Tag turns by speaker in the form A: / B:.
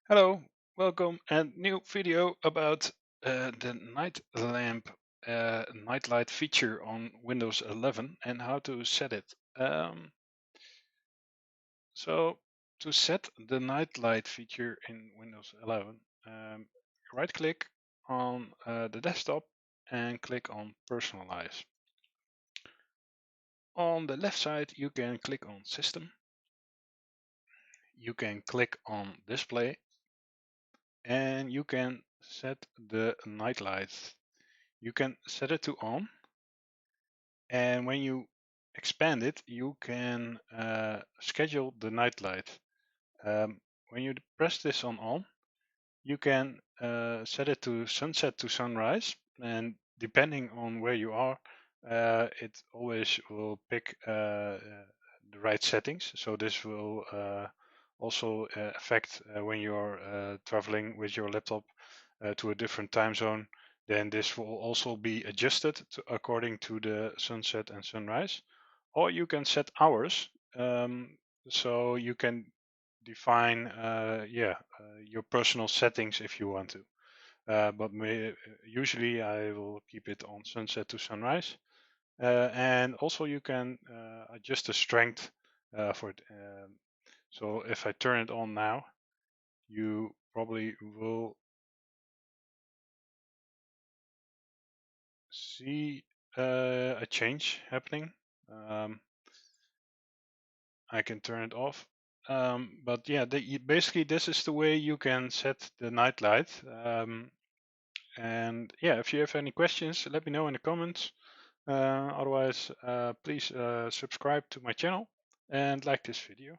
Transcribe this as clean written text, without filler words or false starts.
A: Hello, welcome and new video about the night lamp night light feature on Windows 11 and how to set it. So to set the night light feature in Windows 11, right click on the desktop and click on Personalize. On the left side you can click on System, you can click on Display, and you can set the night light. You can set it to on, and when you expand it, you can schedule the night light. When you press this on, you can set it to sunset to sunrise, and depending on where you are, it always will pick the right settings. So this will also affect when you're traveling with your laptop to a different time zone. Then this will also be adjusted according to the sunset and sunrise. Or you can set hours, so you can define your personal settings if you want to. Usually I will keep it on sunset to sunrise. And also you can adjust the strength for it. So if I turn it on now, you probably will see a change happening. I can turn it off. But yeah, basically this is the way you can set the night light. And yeah, if you have any questions, let me know in the comments. Otherwise, please subscribe to my channel and like this video.